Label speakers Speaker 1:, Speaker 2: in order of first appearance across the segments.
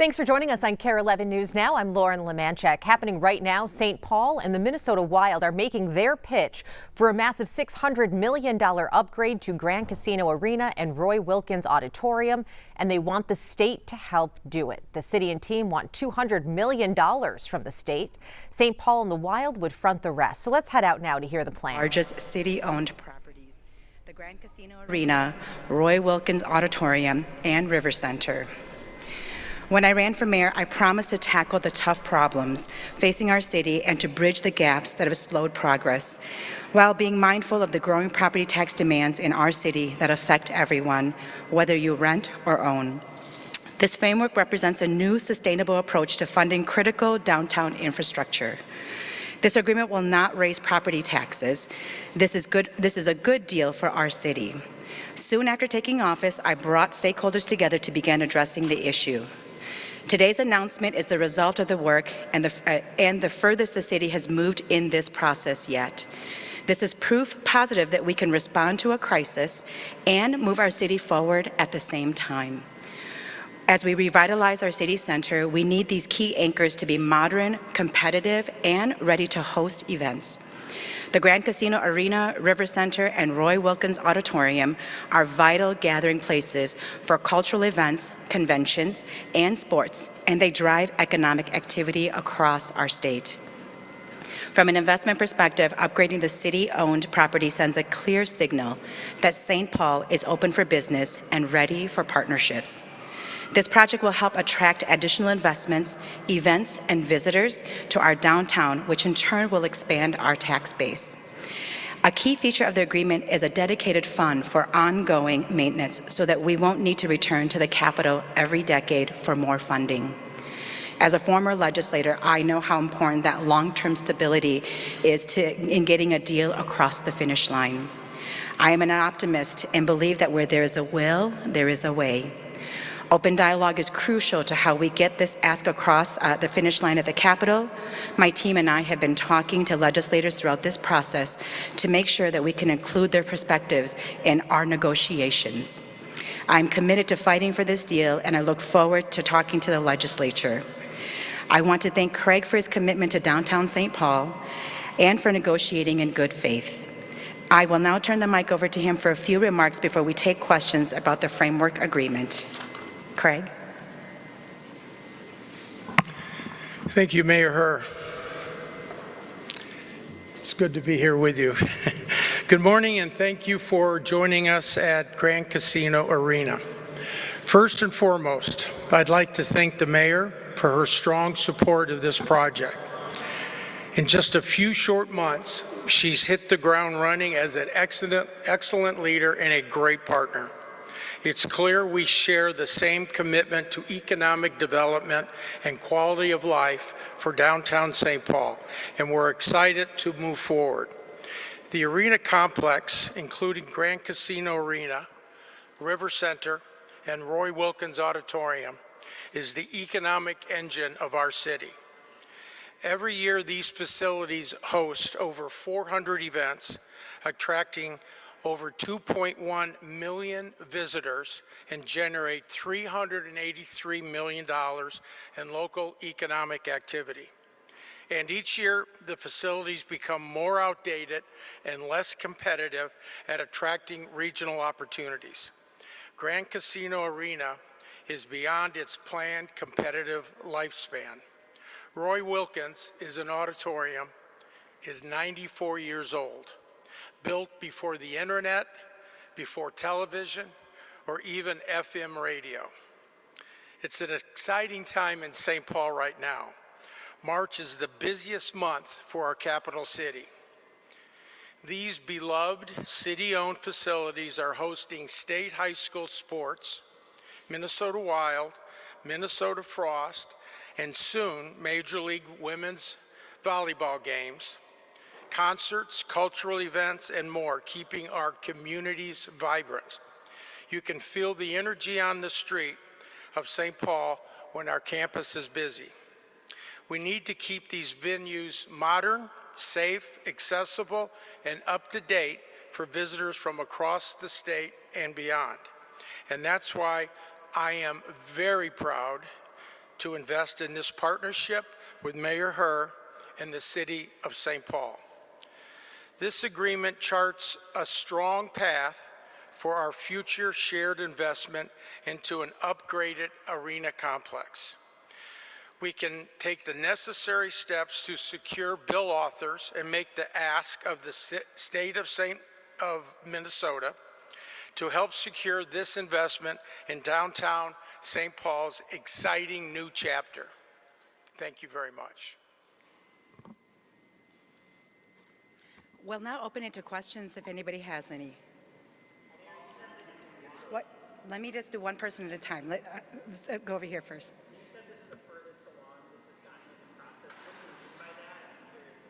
Speaker 1: Thanks for joining us on KARE 11 News Now. I'm Lauren Lemanchek. Happening right now, St. Paul and the Minnesota Wild are making their pitch for a massive $600 million upgrade to Grand Casino Arena and Roy Wilkins Auditorium, and they want the state to help do it. The city and team want $200 million from the state. St. Paul and the Wild would front the rest. So let's head out now to hear the plan.
Speaker 2: Largest city-owned properties: the Grand Casino Arena, Roy Wilkins Auditorium, and RiverCentre. When I ran for mayor, I promised to tackle the tough problems facing our city and to bridge the gaps that have slowed progress, while being mindful of the growing property tax demands in our city that affect everyone, whether you rent or own. This framework represents a new sustainable approach to funding critical downtown infrastructure. This agreement will not raise property taxes. This is a good deal for our city. Soon after taking office, I brought stakeholders together to begin addressing the issue. Today's announcement is the result of the work and the furthest the city has moved in this process yet. This is proof positive that we can respond to a crisis and move our city forward at the same time. As we revitalize our city center, we need these key anchors to be modern, competitive, and ready to host events. The Grand Casino Arena, RiverCentre, and Roy Wilkins Auditorium are vital gathering places for cultural events, conventions, and sports, and they drive economic activity across our state. From an investment perspective, upgrading the city-owned property sends a clear signal that St. Paul is open for business and ready for partnerships. This project will help attract additional investments, events, and visitors to our downtown, which in turn will expand our tax base. A key feature of the agreement is a dedicated fund for ongoing maintenance so that we won't need to return to the Capitol every decade for more funding. As a former legislator, I know how important that long-term stability is in getting a deal across the finish line. I am an optimist and believe that where there is a will, there is a way. Open dialogue is crucial to how we get this ask across the finish line at the Capitol. My team and I have been talking to legislators throughout this process to make sure that we can include their perspectives in our negotiations. I'm committed to fighting for this deal, and I look forward to talking to the legislature. I want to thank Craig for his commitment to downtown St. Paul and for negotiating in good faith. I will now turn the mic over to him for a few remarks before we take questions about the framework agreement. Craig.
Speaker 3: Thank you, Mayor Herr. It's good to be here with you. Good morning, and thank you for joining us at Grand Casino Arena. First and foremost, I'd like to thank the Mayor for her strong support of this project. In just a few short months, she's hit the ground running as an excellent leader and a great partner. It's clear we share the same commitment to economic development and quality of life for downtown St. Paul, and we're excited to move forward. The arena complex, including Grand Casino Arena, RiverCentre, and Roy Wilkins Auditorium, is the economic engine of our city. Every year, these facilities host over 400 events, attracting over 2.1 million visitors and generate $383 million in local economic activity. And each year, the facilities become more outdated and less competitive at attracting regional opportunities. Grand Casino Arena is beyond its planned competitive lifespan. Roy Wilkins is an auditorium, is 94 years old. Built before the internet, before television, or even FM radio. It's an exciting time in St. Paul right now. March is the busiest month for our capital city. These beloved city-owned facilities are hosting state high school sports, Minnesota Wild, Minnesota Frost, and soon Major League Women's volleyball games, concerts, cultural events, and more, keeping our communities vibrant. You can feel the energy on the street of St. Paul when our campus is busy. We need to keep these venues modern, safe, accessible, and up-to-date for visitors from across the state and beyond. And that's why I am very proud to invest in this partnership with Mayor Herr and the City of St. Paul. This agreement charts a strong path for our future shared investment into an upgraded arena complex. We can take the necessary steps to secure bill authors and make the ask of the state of Minnesota to help secure this investment in downtown St. Paul's exciting new chapter. Thank you very much.
Speaker 2: We'll now open it to questions if anybody has any. What? Let me just do one person at a time. Let's go over here first.
Speaker 4: You said this is the furthest along this has gotten in the process. What do you mean by that? I'm curious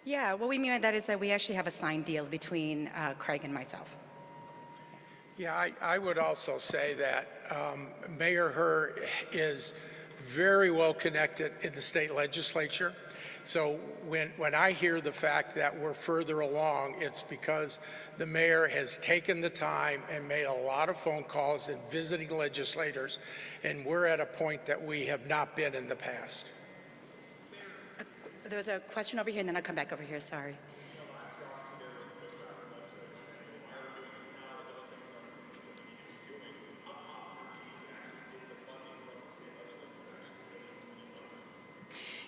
Speaker 4: if
Speaker 2: Yeah, what we mean by that is that we actually have a signed deal between Craig and myself.
Speaker 3: Yeah, I would also say that Mayor Herr is very well connected in the state legislature. So when I hear the fact that we're further along, it's because the mayor has taken the time and made a lot of phone calls and visiting legislators, and we're at a point that we have not been in the past.
Speaker 2: There was a question over here, and then I'll come back over here, sorry.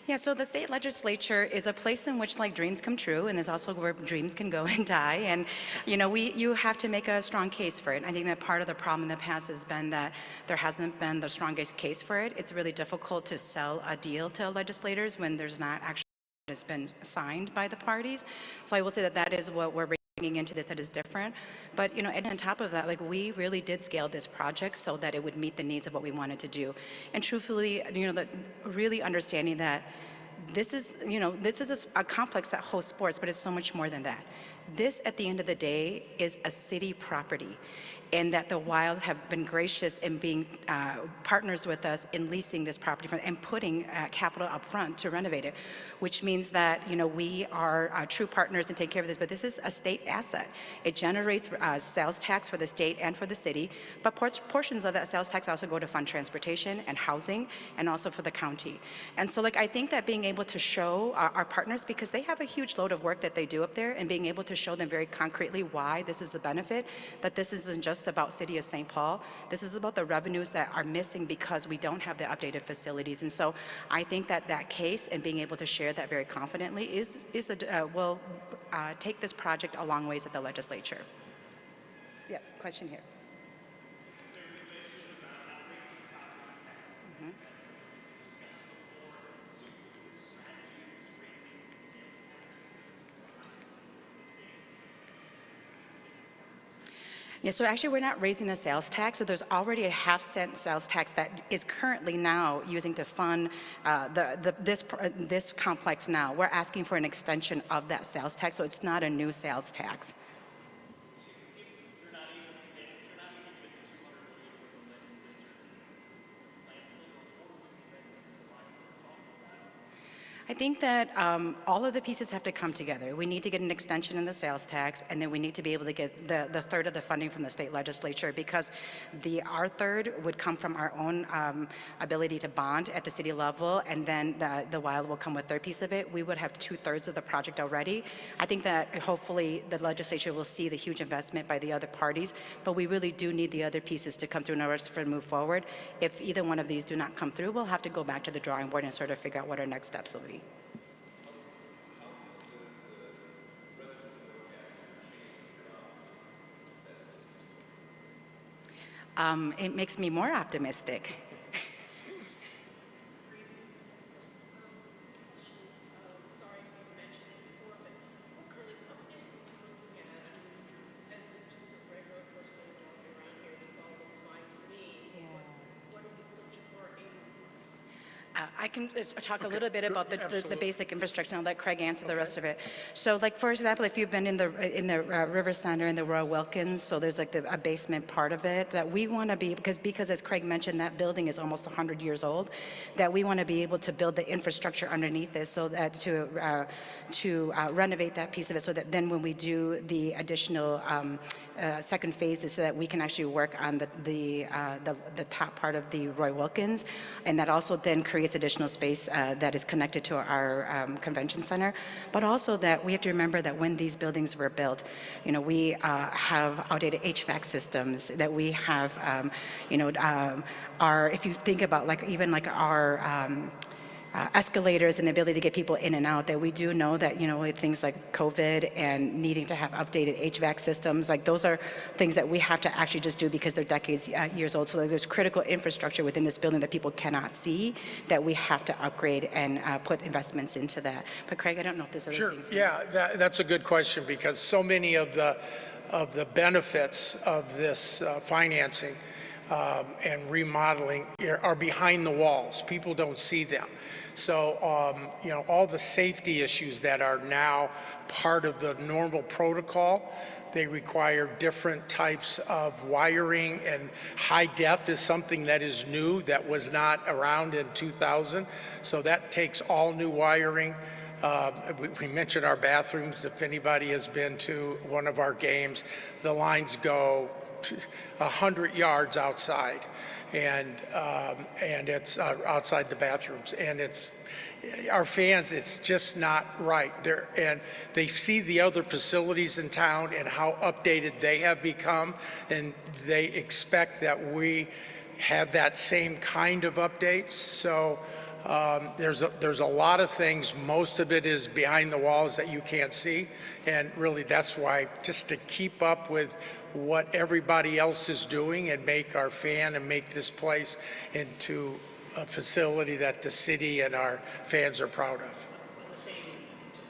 Speaker 2: Yeah, so the state legislature is a place in which like dreams come true, and it's also where dreams can go and die. And you have to make a strong case for it. I think that part of the problem in the past has been that there hasn't been the strongest case for it. It's really difficult to sell a deal to legislators when there's not actually has been signed by the parties. So I will say that that is what we're bringing into this that is different. But and on top of that, like we really did scale this project so that it would meet the needs of what we wanted to do. And truthfully, that really understanding that this is a complex that hosts sports, but it's so much more than that. This, at the end of the day, is a city property, and that the Wild have been gracious in being partners with us in leasing this property and putting capital up front to renovate it, which means that we are true partners in taking care of this. But this is a state asset. It generates sales tax for the state and for the city, but portions of that sales tax also go to fund transportation and housing, and also for the county. And so, I think that being able to show our partners, because they have a huge load of work that they do up there, and being able to show them very concretely why this is a benefit, that this isn't just about City of St. Paul. This is about the revenues that are missing because we don't have the updated facilities. And so I think that that case and being able to share that very confidently will take this project a long ways at the legislature. Yes, question here. Yeah, so actually we're not raising the sales tax. So there's already a half-cent sales tax that is currently now using to fund this complex now. We're asking for an extension of that sales tax, so it's not a new sales tax. I think that all of the pieces have to come together. We need to get an extension in the sales tax, and then we need to be able to get the third of the funding from the state legislature, because our third would come from our own ability to bond at the city level, and then the Wild will come with their piece of it. We would have 2/3 of the project already. I think that hopefully the legislature will see the huge investment by the other parties, but we really do need the other pieces to come through in order for to move forward. If either one of these do not come through, we'll have to go back to the drawing board and sort of figure out what our next steps will be. It makes me more optimistic. I can talk a little bit about the
Speaker 3: Absolutely.
Speaker 2: basic infrastructure, and I'll let Craig answer the rest of it. So, like, for example, if you've been in the RiverCentre in the Royal Wilkins, so there's like a basement part of it that we want to be, because as Craig mentioned, that building is almost 100 years old, that we want to be able to build the infrastructure underneath it, so that to renovate that piece of it, so that then when we do the additional second phases, so that we can actually work on the top part of the Roy Wilkins, and that also then creates additional space that is connected to our convention center. But also that we have to remember that when these buildings were built, we have outdated HVAC systems, that we have, if you think about even our escalators and the ability to get people in and out, that we do know that, with things like COVID and needing to have updated HVAC systems, like those are things that we have to actually just do because they're decades, years old. So there's critical infrastructure within this building that people cannot see that we have to upgrade and put investments into that. But Craig, I don't know if there's other
Speaker 3: Sure.
Speaker 2: things.
Speaker 3: Yeah, that's a good question, because so many of the benefits of this financing and remodeling are behind the walls. People don't see them. So, all the safety issues that are now part of the normal protocol, they require different types of wiring, and high def is something that is new, that was not around in 2000. So that takes all new wiring. We mentioned our bathrooms. If anybody has been to one of our games, the lines go 100 yards outside, and it's outside the bathrooms, and it's our fans. It's just not right there, and they see the other facilities in town and how updated they have become, and they expect that we have that same kind of updates. So there's a lot of things. Most of it is behind the walls that you can't see, and really that's why, just to keep up with what everybody else is doing and make our fan and make this place into a facility that the city and our fans are proud of.
Speaker 4: On the same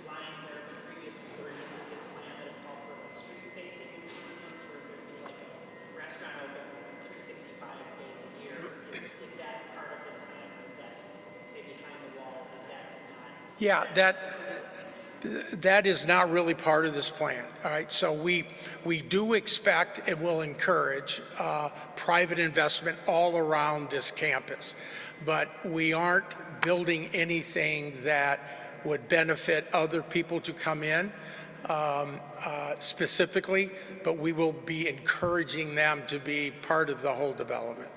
Speaker 4: line, there have been previous versions of this plan that have called for street-facing improvements, where there'd be like a restaurant open 365 days a year. Is that part of this plan, or is that, say, behind the walls? Is that not?
Speaker 3: Yeah, that is not really part of this plan. All right, so we do expect and will encourage private investment all around this campus, but we aren't building anything that would benefit other people to come in specifically, but we will be encouraging them to be part of the whole development.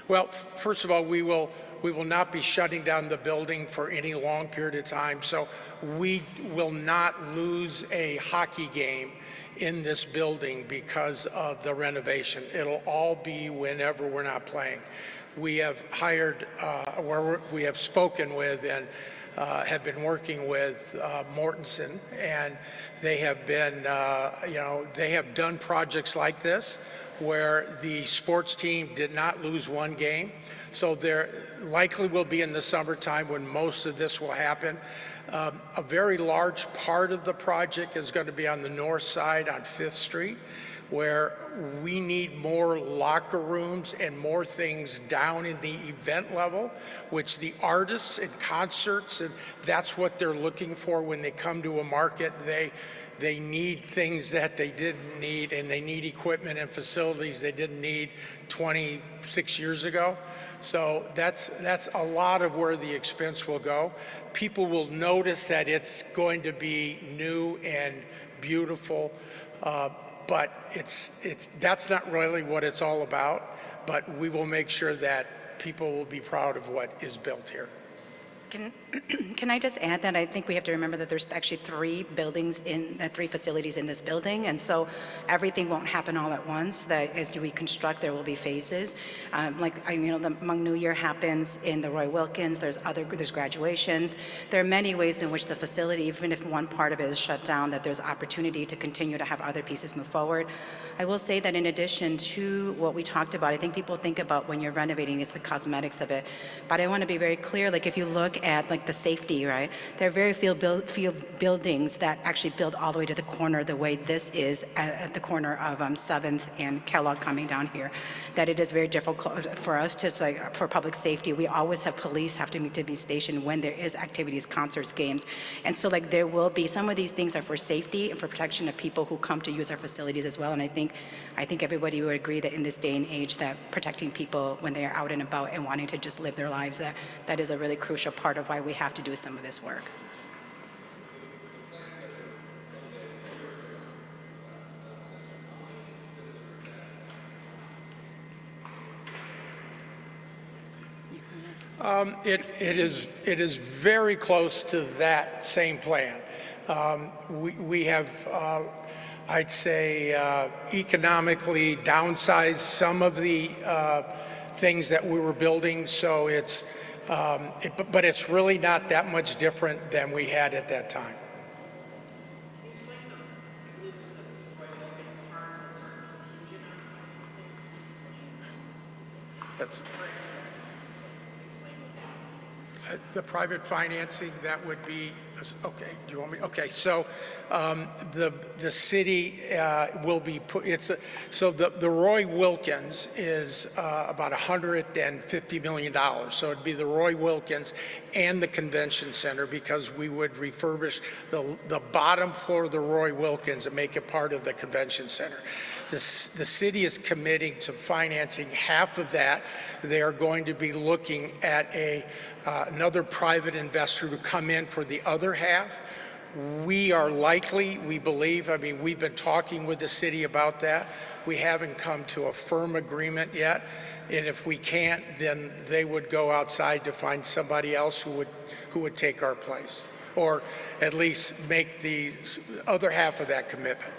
Speaker 3: Well, first of all, we will not be shutting down the building for any long period of time. So we will not lose a hockey game in this building because of the renovation. It'll all be whenever we're not playing. We have hired, we have spoken with and have been working with Mortensen, and they have been, they have done projects like this where the sports team did not lose one game. So there likely will be in the summertime when most of this will happen. A very large part of the project is going to be on the north side on 5th Street, where we need more locker rooms and more things down in the event level, which the artists and concerts, and that's what they're looking for when they come to a market. They need things that they didn't need, and they need equipment and facilities they didn't need 26 years ago. So that's a lot of where the expense will go. People will notice that it's going to be new and beautiful, but that's not really what it's all about. But we will make sure that people will be proud of what is built here.
Speaker 2: Can I just add that I think we have to remember that there's actually three facilities in this building, and so everything won't happen all at once. That as we construct, there will be phases. The Hmong New Year happens in the Roy Wilkins. There's graduations. There are many ways in which the facility, even if one part of it is shut down, that there's opportunity to continue to have other pieces move forward. I will say that in addition to what we talked about, I think people think about when you're renovating, it's the cosmetics of it. But I want to be very clear, like if you look at like the safety, right? There are very few buildings that actually build all the way to the corner the way this is at the corner of 7th and Kellogg coming down here. That it is very difficult for us to, for public safety, we always have police have to be stationed when there is activities, concerts, games. And so like there will be, some of these things are for safety and for protection of people who come to use our facilities as well. And I think everybody would agree that in this day and age that protecting people when they are out and about and wanting to just live their lives, that is a really crucial part of why we have to do some of this work.
Speaker 3: It is very close to that same plan. We have, I'd say, economically downsized some of the things that we were building, so but it's really not that much different than we had at that time.
Speaker 4: Can you explain I believe it was the Roy Wilkins part that's sort of contingent on financing? Can you explain? Explain what that means.
Speaker 3: The private financing, that would be, okay, do you want me, okay, so the city will be put, so the Roy Wilkins is about $150 million, so it'd be the Roy Wilkins and the convention center, because we would refurbish the bottom floor of the Roy Wilkins and make it part of the convention center. The city is committing to financing half of that. They are going to be looking at another private investor to come in for the other half. We are likely, we believe, I mean, we've been talking with the city about that. We haven't come to a firm agreement yet. And if we can't, then they would go outside to find somebody else who would take our place, or at least make the other half of that commitment.